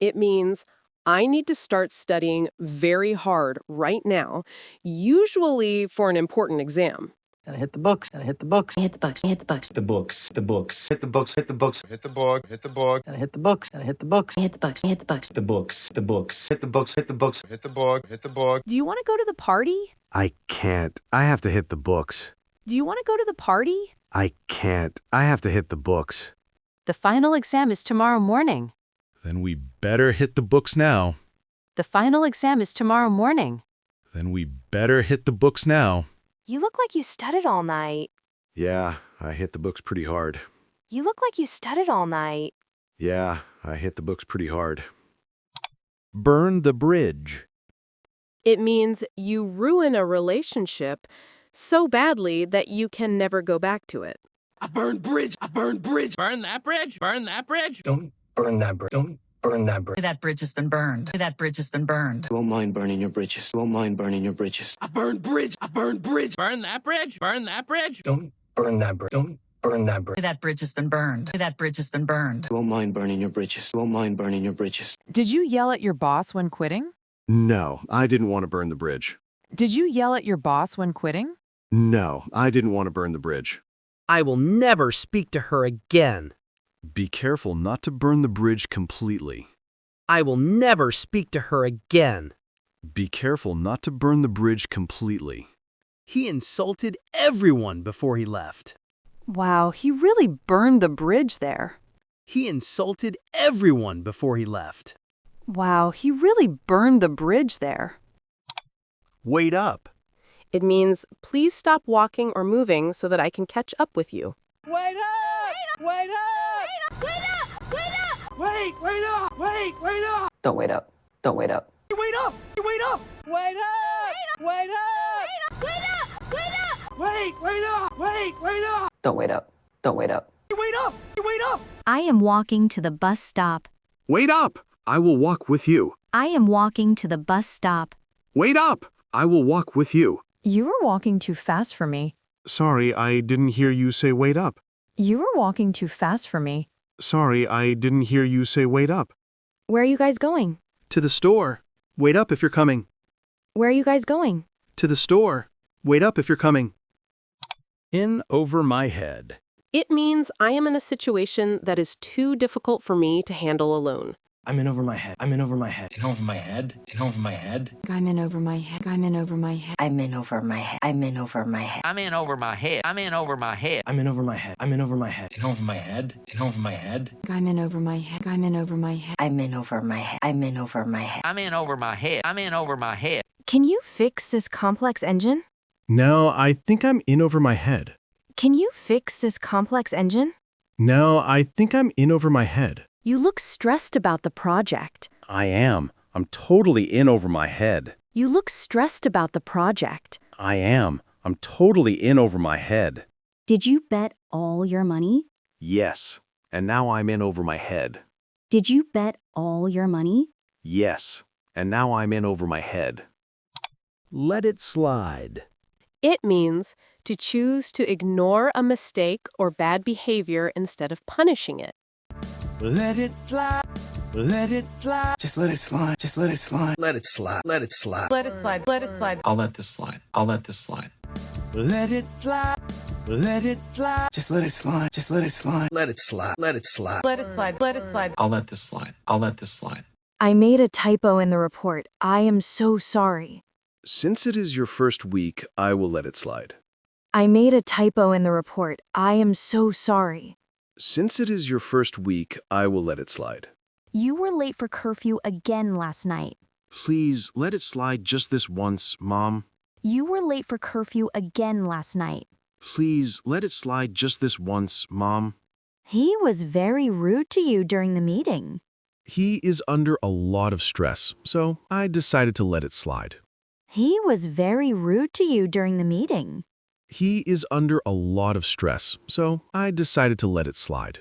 It means I need to start studying very hard right now, usually for an important exam. Gotta hit the books. Gotta hit the books. Hit the books. Hit the books. The books. The books. Hit the books. Hit the books. Hit the book. Hit the book. Gotta hit the books. Gotta hit the books. Hit the books. Hit the books. The books. The books. Hit the books. Hit the books. Hit the book. Hit the book. Do you want to go to the party? I can't. I have to hit the books. Do you want to go to the party? I can't. I have to hit the books. The final exam is tomorrow morning. Then we better hit the books now. The final exam is tomorrow morning. Then we better hit the books now. You look like you studied all night. Yeah, I hit the books pretty hard. You look like you studied all night. Yeah, I hit the books pretty hard. Burn the bridge. It means you ruin a relationship so badly that you can never go back to it. I burn bridge. I burn bridge. Burn that bridge. Burn that bridge. Don't burn that bridge. Don't burn that bridge. That bridge has been burned. That bridge has been burned. Won't mind burning your bridges. Won't mind burning your bridges. I burn bridge. I burn bridge. Burn that bridge. Burn that bridge. Don't burn that bridge. Don't burn that bridge. That bridge has been burned. That bridge has been burned. Won't mind burning your bridges. Won't mind burning your bridges. Did you yell at your boss when quitting? No, I didn't want to burn the bridge. Did you yell at your boss when quitting? No, I didn't want to burn the bridge. I will never speak to her again. Be careful not to burn the bridge completely. I will never speak to her again. Be careful not to burn the bridge completely. He insulted everyone before he left. Wow, he really burned the bridge there. He insulted everyone before he left. Wow, he really burned the bridge there. Wait up. It means please stop walking or moving so that I can catch up with you. Wait up! Wait up! Wait up! Wait up! Wait! Wait up! Wait! Wait up! Don't wait up. Don't wait up. Wait up! Wait up! Wait up! Wait up! Wait up! Wait up! Wait! Wait up! Wait! Wait up! Don't wait up. Don't wait up. Wait up! Wait up! I am walking to the bus stop. Wait up! I will walk with you. I am walking to the bus stop. Wait up! I will walk with you. You were walking too fast for me. Sorry, I didn't hear you say wait up. You were walking too fast for me. Sorry, I didn't hear you say wait up. Where are you guys going? To the store. Wait up if you're coming. Where are you guys going? To the store. Wait up if you're coming. In over my head. It means I am in a situation that is too difficult for me to handle alone. I'm in over my head. I'm in over my head. In over my head. In over my head. I'm in over my head. I'm in over my head. I'm in over my head. I'm in over my head. I'm in over my head. I'm in over my head. I'm in over my head. I'm in over my head. In over my head. In over my head. I'm in over my head. I'm in over my head. I'm in over my head. I'm in over my head. I'm in over my head. I'm in over my head. Can you fix this complex engine? No, I think I'm in over my head. Can you fix this complex engine? No, I think I'm in over my head. You look stressed about the project. I am. I'm totally in over my head. You look stressed about the project. I am. I'm totally in over my head. Did you bet all your money? Yes. And now I'm in over my head. Did you bet all your money? Yes. And now I'm in over my head. Let it slide. It means to choose to ignore a mistake or bad behavior instead of punishing it. Let it slide. Let it slide. Just let it slide. Just let it slide. Let it slide. Let it slide. Let it slide. Let it slide. I'll let this slide. I'll let this slide. Let it slide. Let it slide. Just let it slide. Just let it slide. Let it slide. Let it slide. Let it slide. Let it slide. I'll let this slide. I'll let this slide. I made a typo in the report. I am so sorry. Since it is your first week, I will let it slide. I made a typo in the report. I am so sorry. Since it is your first week, I will let it slide. You were late for curfew again last night. Please, let it slide just this once, Mom. You were late for curfew again last night. Please, let it slide just this once, Mom. He was very rude to you during the meeting. He is under a lot of stress, so I decided to let it slide. He was very rude to you during the meeting. He is under a lot of stress, so I decided to let it slide.